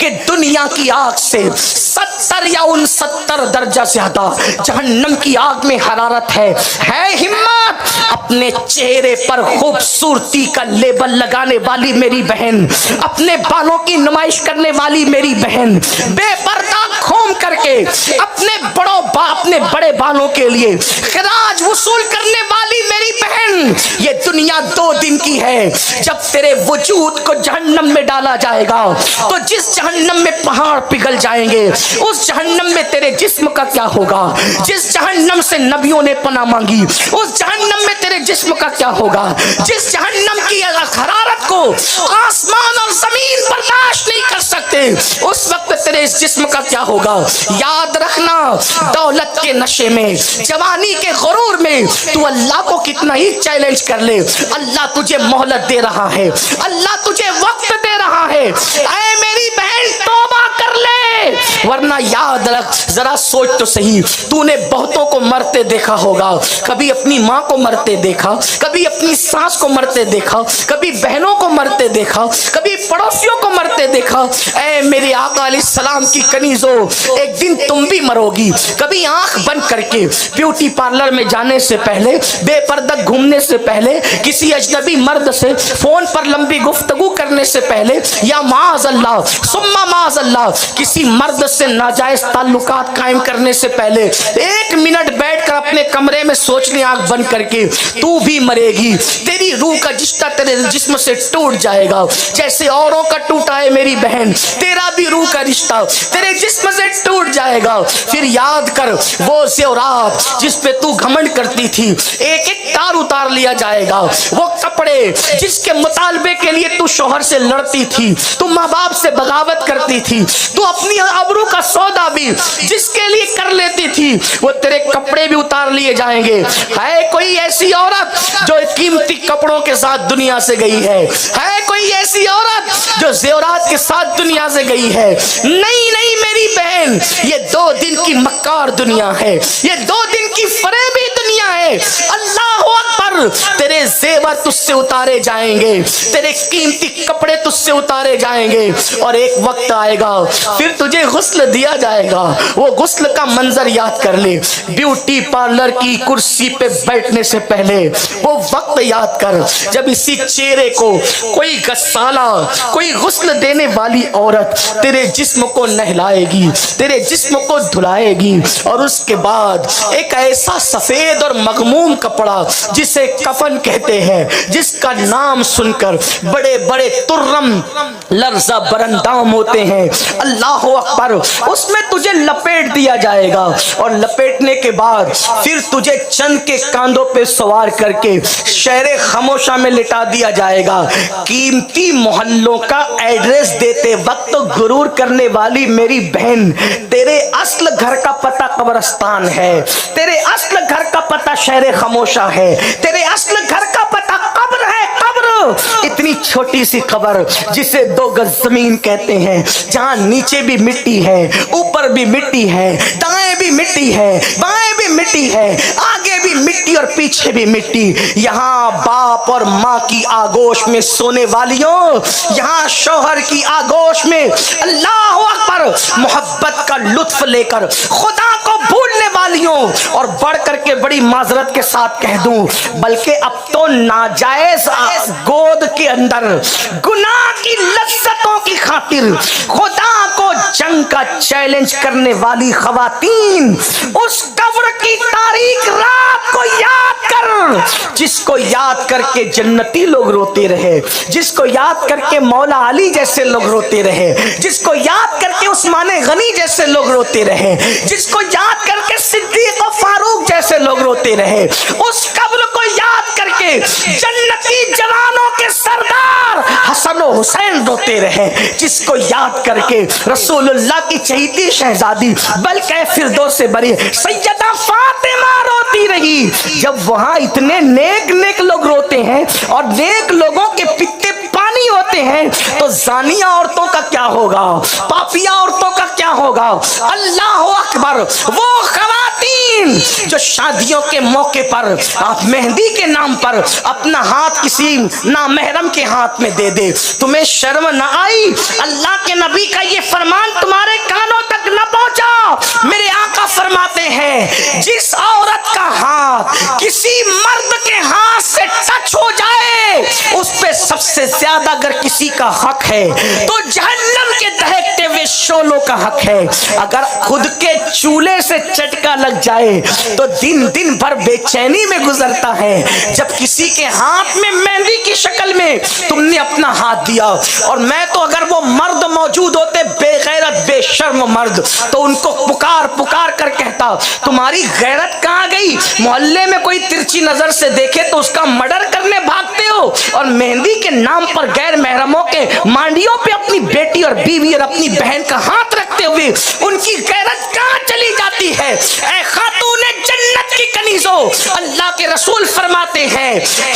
کہ دنیا کی آگ سے 70 یا 69 درجہ زیادہ جہنم کی آگ میں حرارت ہے ہمت اپنے چہرے پر خوبصورتی کا لیبل لگانے والی میری بہن، اپنے بالوں کی نمائش کرنے والی میری بہن، بے پردہ گھوم کر کے اپنے بڑے بالوں کے لیے خراج وصول کرنے والی میری بہن، یہ دنیا 2 دن کی ہے۔ جب تیرے وجود کو جہنم میں ڈالا جائے گا تو جس جہنم میں پہاڑ پگھل جائیں گے اس جہنم میں تیرے جسم کا کیا ہوگا؟ جس جہنم سے نبیوں نے پناہ مانگی اس جہنم میں تیرے جسم کا کیا ہوگا؟ جس جہنم کی حرارت کو آسمان اور زمین برداشت نہیں کر سکتے اس وقت تیرے اس جسم کا کیا ہوگا؟ یاد رکھنا، دولت کے نشے میں، جوانی کے غرور میں تو اللہ کو کتنا ہی چیلنج کر لے، اللہ تجھے مہلت دے رہا ہے، اللہ تجھے وقت دے رہا ہے۔ اے میری بہن توبہ کر لے، ورنہ یاد رکھ، ذرا سوچ تو صحیح، تو نے بہتوں کو مرتے دیکھا ہوگا، کبھی اپنی ماں کو مرتے دیکھا، کبھی اپنی ساس کو مرتے دیکھا، کبھی بہنوں کو مرتے دیکھا، کبھی پڑوسیوں کو مرتے دیکھا۔ اے میرے آقا علیہ السلام کی کنیزوں، ایک دن تم بھی مرو گی۔ کبھی آنکھ بند کر کے بیوٹی پارلر میں جانے سے پہلے، بے پردہ گھومنے سے پہلے، کسی اجنبی مرد سے فون پر لمبی گفتگو کرنے سے پہلے، یا معاذ اللہ ثم معاذ اللہ کسی مرد سے ناجائز تعلقات قائم کرنے سے پہلے 1 منٹ بیٹھ کر اپنے کمرے میں سوچ لیں آنکھ بند کر کے، تو بھی مرے گی، تیری روح کا رشتہ تیرے جسم سے ٹوٹ جائے گا جیسے اوروں کا ٹوٹا ہے میری بہن، تیرا بھی روح کا رشتہ تیرے جسم سے ٹوٹ جائے گا۔ پھر یاد کر وہ زیورات جس پہ تو گھمنڈ کرتی تھی، ایک ایک تار اتار لیا جائے گا۔ وہ کپڑے جس کے مطالبے کے لیے تو شوہر سے لڑتی تھی، تو ماں باپ سے بغاوت کرتی تھی، تو اپنی ابرو کا سودا بھی جس کے لیے کر لیتی تھی، وہ تیرے کپڑے بھی اتار لیے جائیں گے۔ ہے کوئی ایسی عورت جو قیمتی کپڑوں کے ساتھ دنیا سے گئی ہے کوئی ایسی عورت جو زیورات کے ساتھ دنیا سے گئی ہے؟ نہیں نہیں میری بہن، یہ 2 دن کی مکار دنیا ہے، یہ 2 دن کی فریبی دنیا ہے۔ اللہ اکبر، تیرے زیور تجھ سے اتارے جائیں گے، تیرے قیمتی کپڑے تجھ سے اتارے جائیں گے، اور ایک وقت آئے گا پھر تجھے غسل دیا جائے گا۔ وہ غسل کا منظر یاد کر لے، بیوٹی پارلر کی کرسی پہ بیٹھنے سے پہلے وہ وقت یاد کر جب اسی چہرے کو کوئی غسالہ، کوئی غسل دینے والی عورت تیرے جسم کو نہلائے گی، تیرے جسم کو دھلائے گی، اور اس کے بعد ایک ایسا سفید اور مغموم کپڑا جسے کفن کہتے ہیں، جس کا نام سن کر بڑے بڑے ترم لرزہ برندام ہوتے ہیں، اللہ اکبر، اس میں تجھے لپیٹ دیا جائے گا، اور لپیٹنے کے بعد پھر تجھے چند کے کاندھوں پہ سوار کر کے شہر خاموشہ میں لٹا دیا جائے گا۔ قیمتی محلوں کا ایڈریس دیتے وقت غرور کرنے والی میری بہن، تیرے اصل گھر کا پتہ قبرستان ہے، تیرے اصل گھر کا پتہ شہر خاموشہ ہے، تیرے اصل گھر کا پتہ قبر ہے، قبر، اتنی چھوٹی سی قبر جسے 2 گز زمین کہتے ہیں، جہاں نیچے بھی مٹی ہے، اوپر بھی مٹی ہے، دائیں بھی مٹی ہے، بائیں بھی مٹی ہے، آگے بھی مٹی اور پیچھے بھی مٹی۔ یہاں باپ اور ماں کی آگوش میں سونے والیوں، یہاں شوہر کی آگوش میں اللہ اکبر محبت کا لطف لے کر خدا کو بھولنے والیوں، اور بڑھ کر کے بڑی معذرت کے ساتھ کہہ دوں بلکہ اب تو ناجائز گود کے اندر گناہ کی لذتوں کی خاطر خدا کو جنگ کا چیلنج کرنے والی خواتین، اس قبر کی تاریک رات کو یاد کر، جس کو یاد کر کے جنتی لوگ روتے رہے، جس کو یاد کر کے مولا علی جیسے لوگ روتے رہے، جس کو یاد کر کے عثمان غنی جیسے لوگ روتے رہے، جس کو یاد کر کے صدیق و فاروق جیسے لوگ روتے رہے، اس قبر کو یاد کر کے جنتی جوانوں کے سردار حسن و حسین روتے رہے، جس کو یاد کر کے رسول اللہ کی چہیتی شہزادی بلکہ فردوس بری سیدہ فاطمہ روتی رہی۔ جب وہاں اتنے نیک نیک لوگ روتے ہیں اور نیک لوگوں کے پتے پانی ہوتے ہیں، تو زانیہ عورتوں کا کیا ہوگا، پاپیہ عورتوں کا کیا ہوگا؟ اللہ اکبر، وہ خواتین خواتین جو شادیوں کے موقع پر آپ مہندی کے نام پر اپنا ہاتھ کسی نامحرم کے ہاتھ میں دے دے، تمہیں شرم نہ آئی؟ اللہ کے نبی کا یہ فرمان تمہارے کانوں تک نہ پہنچا؟ میرے آقا فرماتے ہیں جس عورت کا ہاتھ کسی مرد کے ہاتھ سے ٹچ ہو جائے اس پہ سب سے زیادہ اگر کسی کا حق ہے تو جہنم کے دہکتے ہوئے شعلوں کا حق ہے۔ اگر خود کے چولہے سے چٹکا لگ جائے تو دن دن بھر بے چینی میں گزرتا ہے۔ جب کسی کے ہاتھ میں مہندی کی شکل میں تم نے اپنا ہاتھ دیا، اور میں تو اگر وہ مرد موجود ہوتے بے غیرت بے شرم مرد تو ان کو پکار پکار کر کہتا تمہاری غیرت کہاں گئی؟ محلے میں کوئی ترچی نظر سے دیکھے تو اس کا مرڈر کرنے بھاگتے ہو، اور مہندی کے نام پر غیر محرموں کے مانڈیوں پہ اپنی بیٹی اور بیوی اور اپنی بہن کا ہاتھ رکھتے ہوئے ان کی غیرت کہاں چلی جاتی ہے؟ اے خاتون جنت کی کنیزوں، اللہ کے رسول فرماتے ہیں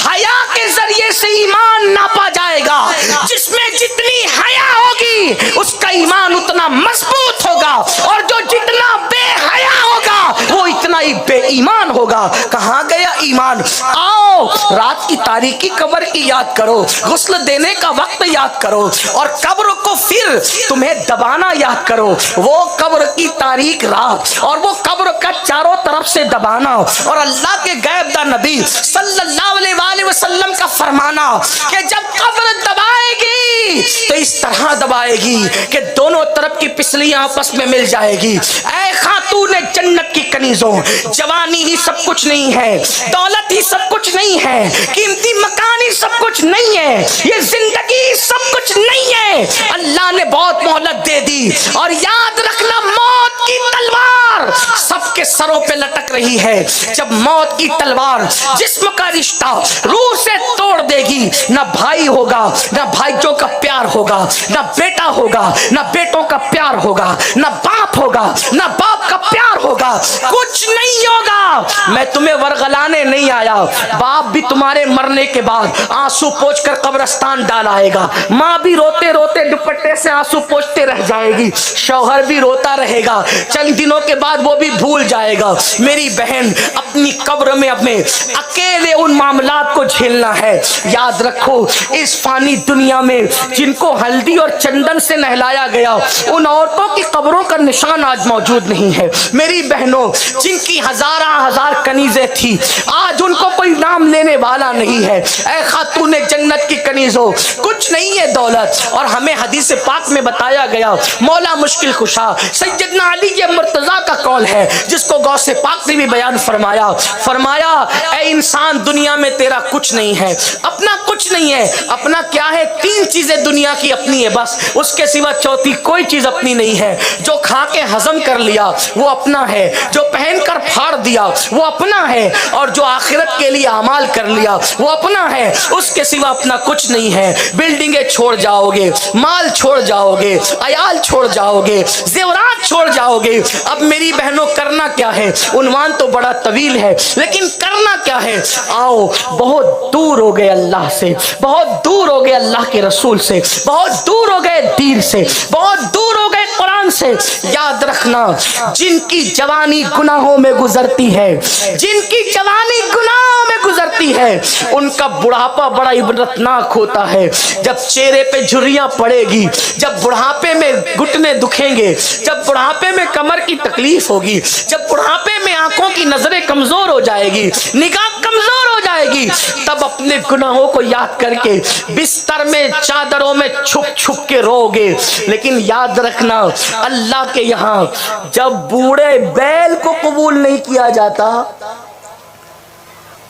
حیا کے ذریعے سے ایمان ناپا جائے گا، جس میں جتنی حیا ہوگی اس کا ایمان اتنا مضبوط ہوگا، اور جو جتنا بے حیا ہوگا وہ اتنا ہی بے ایمان ہوگا۔ کہاں گیا ایمان؟ آؤ رات کی تاریکی قبر کی یاد کرو، غسل دینے کا وقت یاد کرو، اور قبر کو پھر تمہیں دبانا یاد کرو۔ وہ قبر کی تاریک رات اور وہ قبر کا چاروں طرف سے دبانا، اور اللہ کے غیب دا نبی صلی اللہ علیہ وآلہ وسلم کا فرمانا کہ جب قبر دبائے گی تو اس طرح دبائے گی کہ دونوں طرف کی پسلیاں آپس میں مل جائے گی۔ اے خاتون جنت کی کنیزوں، جوانی ہی سب کچھ نہیں ہے، دولت ہی سب کچھ نہیں ہے، قیمتی مکان ہی سب کچھ نہیں ہے، یہ زندگی سب کچھ نہیں ہے۔ اللہ نے بہت مہلت دے دی، اور یاد رکھنا موت کی تلوار سب کے سروں پہ لٹک رہی ہے۔ جب موت کی تلوار جسم کا رشتہ روح سے توڑ دے گی، نہ بھائی ہوگا، نہ بھائیوں کا پیار ہوگا، نہ بیٹا ہوگا، نہ بیٹوں کا پیار ہوگا، نہ باپ ہوگا، نہ باپ کا پیار ہوگا، کچھ نہیں ہوگا۔ میں تمہیں ورغلانے نہیں آیا، باپ بھی تمہارے مرنے کے بعد آنسو پوچھ کر قبرستان ڈال آئے گا، ماں بھی روتے روتے دوپٹے سے آنسو پوچھتے رہ جائے گی، شوہر بھی روتا رہے گا، چند دنوں کے بعد وہ بھی بھول جائے گا۔ میری بہن اپنی قبر میں اپنے اکیلے ان معاملات کو جھیلنا ہے۔ یاد رکھو اس فانی دنیا میں جن کو ہلدی اور چندن سے نہلایا گیا ان عورتوں کی قبروں کا نشان آج موجود نہیں ہے۔ میری بہنوں جن کی ہزار کنیزیں تھی آج ان کو کوئی نام لینے والا نہیں ہے۔ اے خاتون جنت کی کنیزوں، کچھ نہیں ہے دولت، اور ہمیں حدیث پاک میں بتایا گیا مولا مشکل کشا سیدنا علی مرتضیٰ کا قول ہے جس کو غوث پاک نے بھی بیان فرمایا اے انسان دنیا میں تیرا کچھ نہیں ہے، اپنا کچھ نہیں ہے۔ اپنا کیا ہے؟ تین چیزیں دنیا کی اپنی ہے بس، اس کے سوا چوتھی کوئی چیز اپنی نہیں ہے۔ جو کھا کے ہضم کر لیا وہ اپنا ہے، جو پہن کر پھاڑ دیا وہ اپنا ہے، اور جو آخرت کے لیے اعمال کر لیا وہ اپنا ہے، اس کے سوا اپنا کچھ نہیں ہے۔ بلڈنگیں چھوڑ جاؤ گے، مال چھوڑ جاؤ گے، عیال چھوڑ جاؤ گے، زیورات چھوڑ جاؤ گے۔ اب میری بہنوں کرنا کیا ہے؟ عنوان تو بڑا طویل ہے لیکن کرنا کیا ہے؟ آؤ بہت دور ہو گئے اللہ سے، بہت دور ہو گئے اللہ کے رسول سے، بہت دور ہو گئے دین سے، بہت دور ہو گئے قرآن سے۔ یاد رکھنا جن کی جوانی گناہوں میں گزرتی ہے، جن کی جوانی گناہوں میں گزرتی ہے ان کا بڑھاپا بڑا عبرتناک ہوتا ہے۔ جب چہرے پہ جھریاں پڑے گی، جب بڑھاپے میں گھٹنے دکھیں گے، جب بڑھاپے میں کمر کی تکلیف ہوگی، جب بڑھاپے میں آنکھوں کی نظریں کمزور ہو جائے گی، نگاہ کمزور ہو جائے گی، تب اپنے گناہوں کو یاد کر کے بستر میں چادروں میں چھپ چھپ کے رو گے۔ لیکن یاد رکھنا اللہ کے یہاں جب بوڑھے بیل کو قبول نہیں کیا جاتا،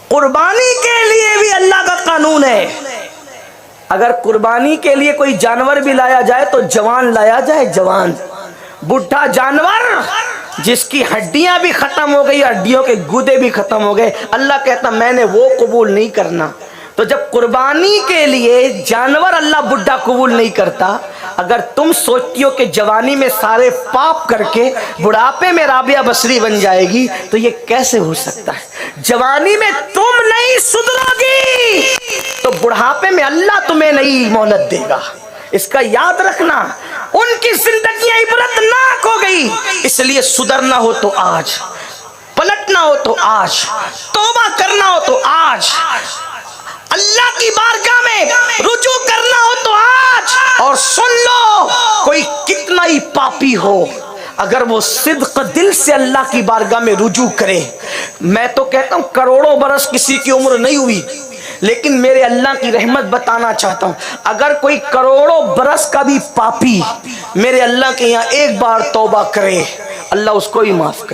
قربانی کے لیے بھی اللہ کا قانون ہے۔ اگر قربانی کے لیے کوئی جانور بھی لایا جائے تو جوان لایا جائے، جوان۔ بڈھا جانور جس کی ہڈیاں بھی ختم ہو گئی، ہڈیوں کے گودے بھی ختم ہو گئے، اللہ کہتا میں نے وہ قبول نہیں کرنا۔ تو جب قربانی کے لیے جانور اللہ بڈھا قبول نہیں کرتا، اگر تم سوچتی ہو کہ جوانی میں سارے پاپ کر کے بڑھاپے میں رابعہ بصری بن جائے گی تو یہ کیسے ہو سکتا ہے؟ جوانی میں تم نہیں سدھرو گی تو بڑھاپے میں اللہ تمہیں نہیں مہلت دے گا۔ اس کا یاد رکھنا، ان کی زندگیاں عبرتناک ہو گئی، اس لیے سدھرنا ہو تو آج پلٹنا ہو تو آج، توبہ کرنا ہو تو آج، اللہ کی بارگاہ میں رجوع کرنا ہو تو آج۔ اور سن لو، کوئی کتنا ہی پاپی ہو، اگر وہ صدق دل سے اللہ کی بارگاہ میں رجوع کرے، میں تو کہتا ہوں کروڑوں برس کسی کی عمر نہیں ہوئی، لیکن میرے اللہ کی رحمت بتانا چاہتا ہوں، اگر کوئی کروڑوں برس کا بھی پاپی میرے اللہ کے یہاں ایک بار توبہ کرے، اللہ اس کو ہی معاف کرے۔